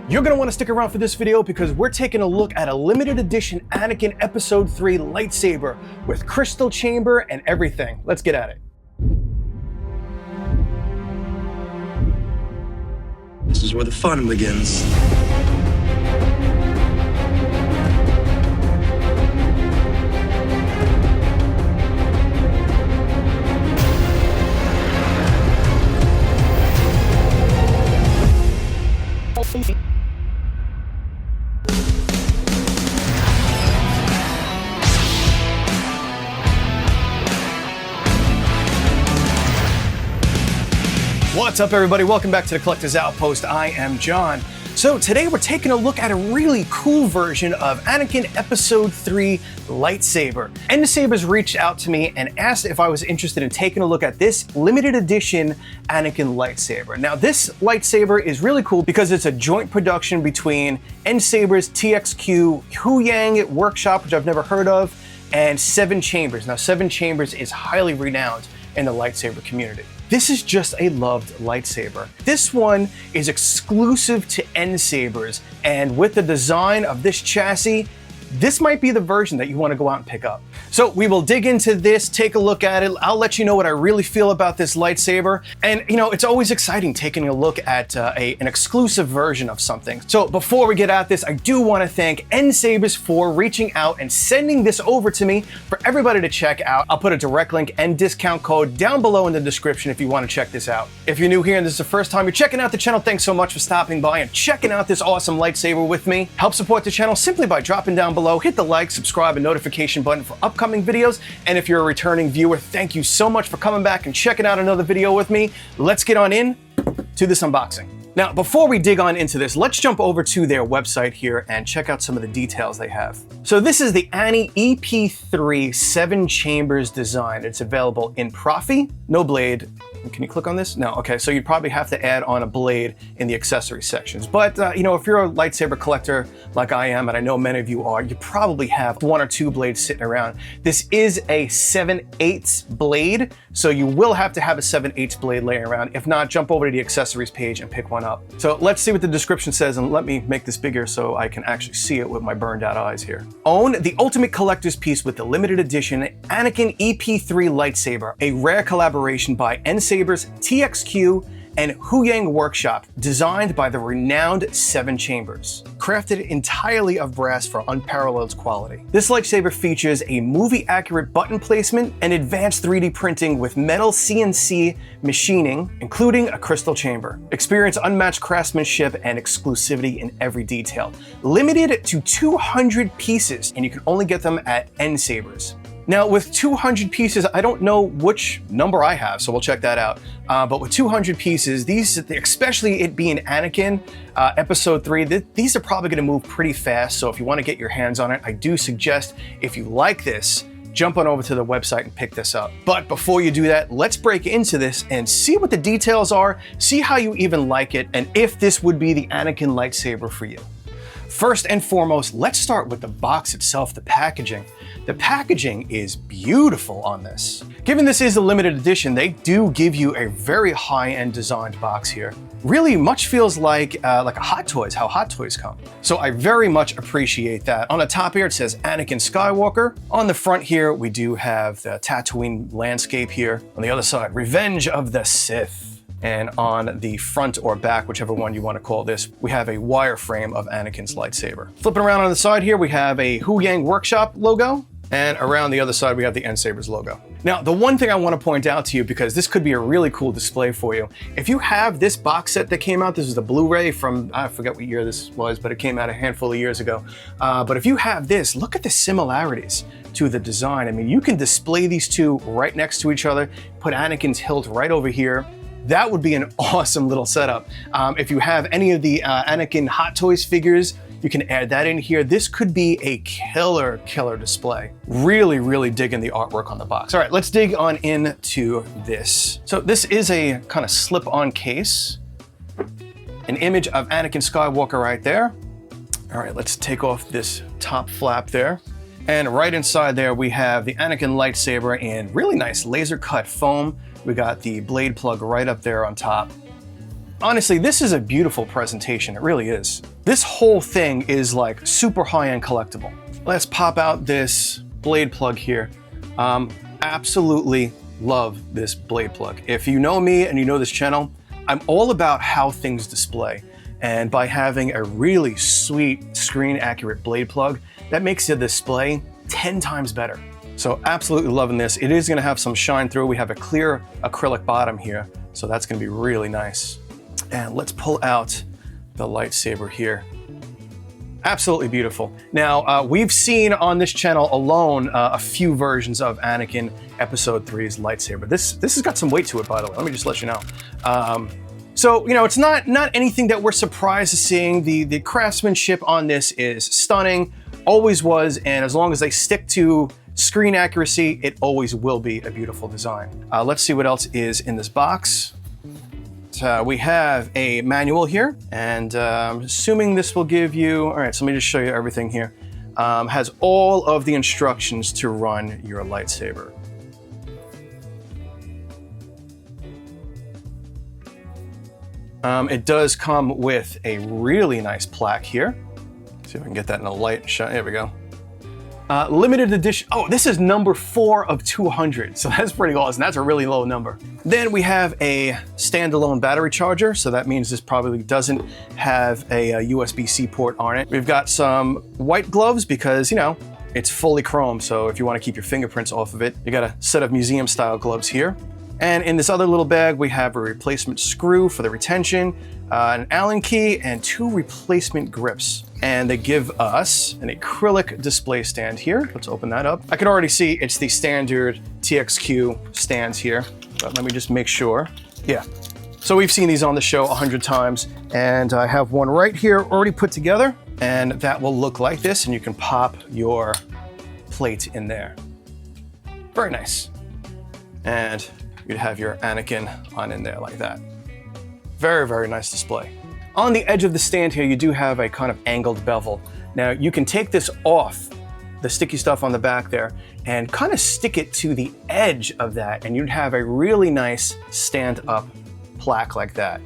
You're gonna wanna stick around for this video because we're taking a look at a limited edition Anakin Episode 3 lightsaber with crystal chamber and everything. Let's get at it. This is where the fun begins. What's up, everybody? Welcome back to the Collector's Outpost. I am John. So today we're taking a look at a really cool version of Anakin Episode 3 lightsaber. NSabers reached out to me and asked if I was interested in taking a look at this limited edition Anakin lightsaber. Now this lightsaber is really cool because it's a joint production between NSabers, TXQ, Huyang Workshop, which I've never heard of, and 7 Chambers. Now 7 Chambers is highly renowned in the lightsaber community. This is just a loved lightsaber. This one is exclusive to NSabers, and with the design of this chassis, this might be the version that you want to go out and pick up. So we will dig into this, take a look at it. I'll let you know what I really feel about this lightsaber. And you know, it's always exciting taking a look at an exclusive version of something. So before we get at this, I do want to thank NSabers for reaching out and sending this over to me for everybody to check out. I'll put a direct link and discount code down below in the description if you want to check this out. If you're new here and this is the first time you're checking out the channel, thanks so much for stopping by and checking out this awesome lightsaber with me. Help support the channel simply by dropping down below, hit the like, subscribe, and notification button for upcoming videos. And if you're a returning viewer, thank you so much for coming back and checking out another video with me. Let's get on in to this unboxing. Now, before we dig on into this, let's jump over to their website here and check out some of the details they have. So this is the Anakin EP3 7 Chambers Designed. It's available in Profi, no blade. Can you click on this? No, okay, so you'd probably have to add on a blade in the accessory sections. But, you know, if you're a lightsaber collector like I am, and I know many of you are, you probably have 1 or 2 blades sitting around. This is a 7/8 blade, so you will have to have a 7/8 blade laying around. If not, jump over to the accessories page and pick one up. So let's see what the description says, and let me make this bigger so I can actually see it with my burned out eyes here. Own the ultimate collector's piece with the limited edition Anakin EP3 lightsaber, a rare collaboration by NSabers, TXQ, and Huyang Workshop, designed by the renowned 7 Chambers. Crafted entirely of brass for unparalleled quality. This lightsaber features a movie-accurate button placement and advanced 3D printing with metal CNC machining, including a crystal chamber. Experience unmatched craftsmanship and exclusivity in every detail. Limited to 200 pieces, and you can only get them at NSabers. Now, with 200 pieces, I don't know which number I have, so we'll check that out. But with 200 pieces, these, especially it being Anakin Episode 3, these are probably gonna move pretty fast. So if you wanna get your hands on it, I do suggest, if you like this, jump on over to the website and pick this up. But before you do that, let's break into this and see what the details are, see how you even like it, and if this would be the Anakin lightsaber for you. First and foremost, let's start with the box itself, the packaging. The packaging is beautiful on this. Given this is a limited edition, they do give you a very high-end designed box here. Really much feels like a Hot Toys, how Hot Toys come. So I very much appreciate that. On the top here, it says Anakin Skywalker. On the front here, we do have the Tatooine landscape here. On the other side, Revenge of the Sith. And on the front or back, whichever one you want to call this, we have a wireframe of Anakin's lightsaber. Flipping around on the side here, we have a Huyang Workshop logo. And around the other side, we have the NSabers logo. Now, the one thing I want to point out to you, because this could be a really cool display for you, if you have this box set that came out, this is the Blu-ray from, I forget what year this was, but it came out a handful of years ago. But if you have this, look at the similarities to the design. I mean, you can display these two right next to each other, put Anakin's hilt right over here. That would be an awesome little setup. If you have any of the Anakin Hot Toys figures, you can add that in here. This could be a killer display. Really, really digging the artwork on the box. All right, let's dig on into this. So this is a kind of slip-on case. An image of Anakin Skywalker right there. All right, let's take off this top flap there. And right inside there, we have the Anakin lightsaber in really nice laser cut foam. We got the blade plug right up there on top. Honestly, this is a beautiful presentation. It really is. This whole thing is like super high-end collectible. Let's pop out this blade plug here. Absolutely love this blade plug. If you know me and you know this channel, I'm all about how things display. And by having a really sweet screen accurate blade plug, that makes the display 10 times better. So absolutely loving this. It is gonna have some shine through. We have a clear acrylic bottom here, so that's gonna be really nice. And let's pull out the lightsaber here. Absolutely beautiful. Now, we've seen on this channel alone a few versions of Anakin Episode 3's lightsaber. This has got some weight to it, by the way. Let me just let you know. So, you know, it's not anything that we're surprised to seeing. The craftsmanship on this is stunning, always was, and as long as they stick to screen accuracy, it always will be a beautiful design. Let's see what else is in this box. We have a manual here, and I'm assuming this will give you, all right, so let me just show you everything here. Has all of the instructions to run your lightsaber. It does come with a really nice plaque here. Let's see if I can get that in a light shot. There we go. Limited edition. Oh, this is number 4 of 200. So that's pretty awesome. That's a really low number. Then we have a standalone battery charger. So that means this probably doesn't have a USB-C port on it. We've got some white gloves because, you know, it's fully chrome. So if you want to keep your fingerprints off of it, you got a set of museum style gloves here. And in this other little bag, we have a replacement screw for the retention, an Allen key, and 2 replacement grips. And they give us an acrylic display stand here. Let's open that up. I can already see it's the standard TXQ stands here, but let me just make sure. Yeah. So we've seen these on the show 100 times, and I have one right here already put together, and that will look like this, and you can pop your plate in there. Very nice. And you'd have your Anakin on in there like that. Very, very nice display. On the edge of the stand here, you do have a kind of angled bevel. Now you can take this off, the sticky stuff on the back there, and kind of stick it to the edge of that, and you'd have a really nice stand-up plaque like that.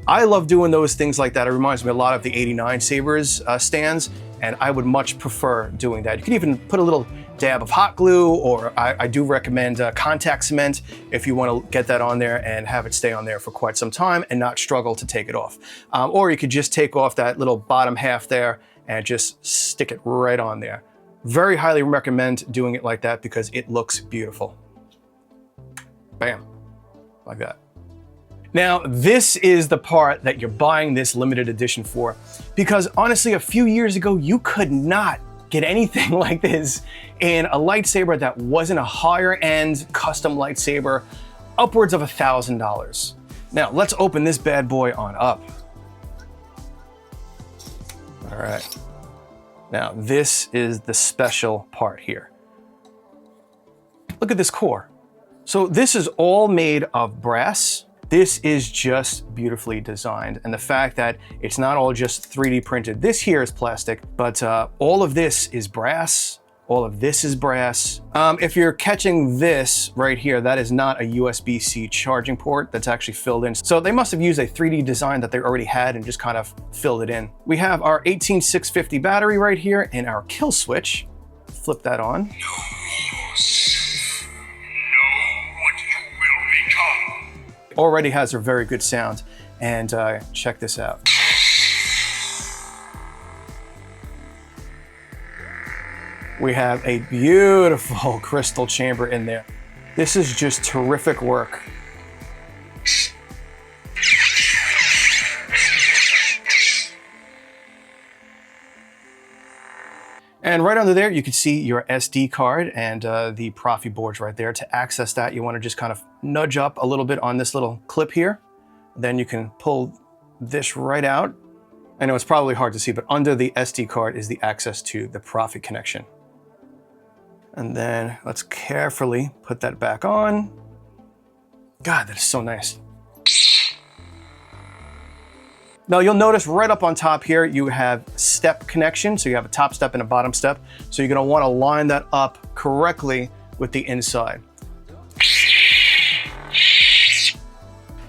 I love doing those things like that. It reminds me a lot of the '89 Sabers stands, and I would much prefer doing that. You can even put a little dab of hot glue, or I do recommend contact cement if you want to get that on there and have it stay on there for quite some time and not struggle to take it off. Or you could just take off that little bottom half there and just stick it right on there. Very highly recommend doing it like that because it looks beautiful. Bam, like that. Now, this is the part that you're buying this limited edition for, because honestly, a few years ago, you could not get anything like this in a lightsaber that wasn't a higher end custom lightsaber, upwards of $1,000. Now let's open this bad boy on up. All right. Now this is the special part here. Look at this core. So this is all made of brass. This is just beautifully designed. And the fact that it's not all just 3D printed. This here is plastic, but all of this is brass. All of this is brass. If you're catching this right here, that is not a USB-C charging port. That's actually filled in. So they must have used a 3D design that they already had and just kind of filled it in. We have our 18650 battery right here and our kill switch. Flip that on. Already has a very good sound, and check this out. We have a beautiful crystal chamber in there. This is just terrific work. And right under there, you can see your SD card and the Profi boards right there. To access that, you want to just kind of nudge up a little bit on this little clip here. Then you can pull this right out. I know it's probably hard to see, but under the SD card is the access to the Profi connection. And then let's carefully put that back on. God, that is so nice. Now you'll notice right up on top here, you have step connection. So you have a top step and a bottom step. So you're gonna wanna line that up correctly with the inside.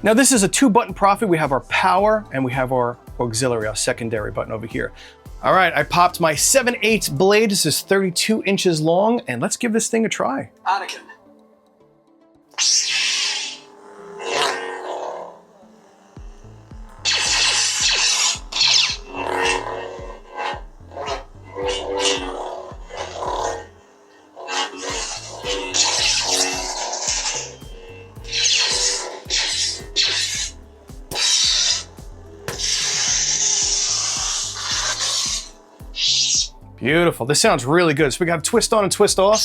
Now this is a 2-button Profi. We have our power and we have our auxiliary, our secondary button over here. All right, I popped my 7/8 blade. This is 32 inches long, and let's give this thing a try. Anakin. Beautiful. This sounds really good. So we have twist on and twist off.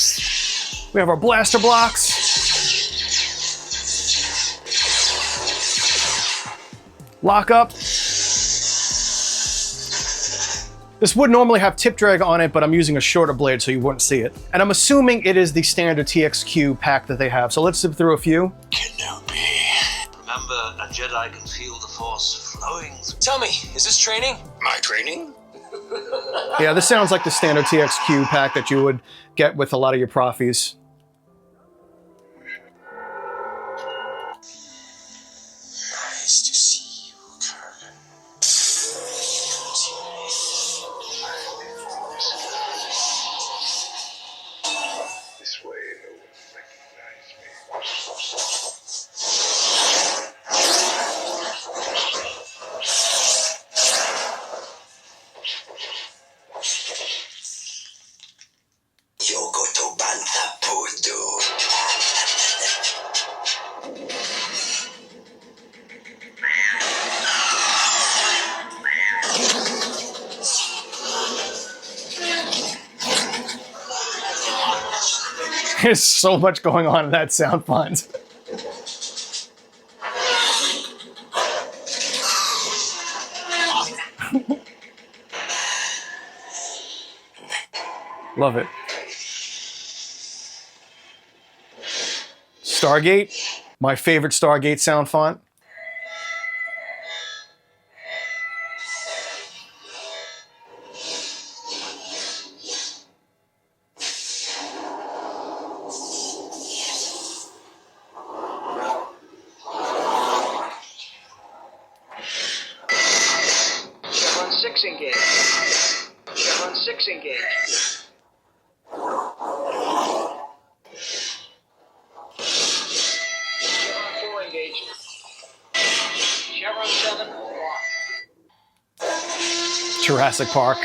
We have our blaster blocks. Lock up. This would normally have tip drag on it, but I'm using a shorter blade so you wouldn't see it. And I'm assuming it is the standard TXQ pack that they have. So let's zip through a few. Kenobi. Remember, a Jedi can feel the Force flowing. Tell me, is this training? My training? Yeah, this sounds like the standard TXQ pack that you would get with a lot of your profis. Nice to see you, Kirk. This way, no one recognize me. Yogo to banta pudo. There's so much going on in that sound font. Love it. Stargate, my favorite Stargate sound font. Chevron 6 engaged. Chevron 6 engaged. Chevron 4 engaged. Chevron 7 locked. Jurassic Park.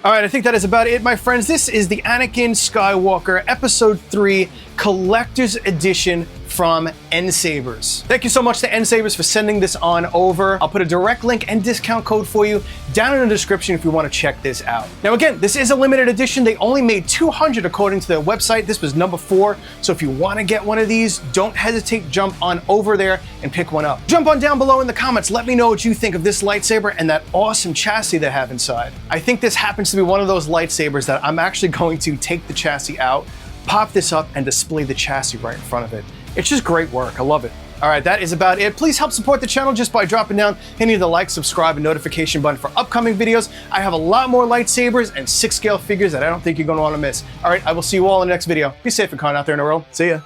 All right, I think that is about it, my friends. This is the Anakin Skywalker Episode 3 Collector's Edition from NSabers. Thank you so much to NSabers for sending this on over. I'll put a direct link and discount code for you down in the description if you want to check this out. Now again, this is a limited edition. They only made 200 according to their website. This was number 4. So if you want to get one of these, don't hesitate, jump on over there and pick one up. Jump on down below in the comments. Let me know what you think of this lightsaber and that awesome chassis they have inside. I think this happens to be one of those lightsabers that I'm actually going to take the chassis out, pop this up, and display the chassis right in front of it. It's just great work. I love it. All right, that is about it. Please help support the channel just by dropping down any of the like, subscribe, and notification button for upcoming videos. I have a lot more lightsabers and 6-scale figures that I don't think you're going to want to miss. All right, I will see you all in the next video. Be safe and kind out there in the world. See ya.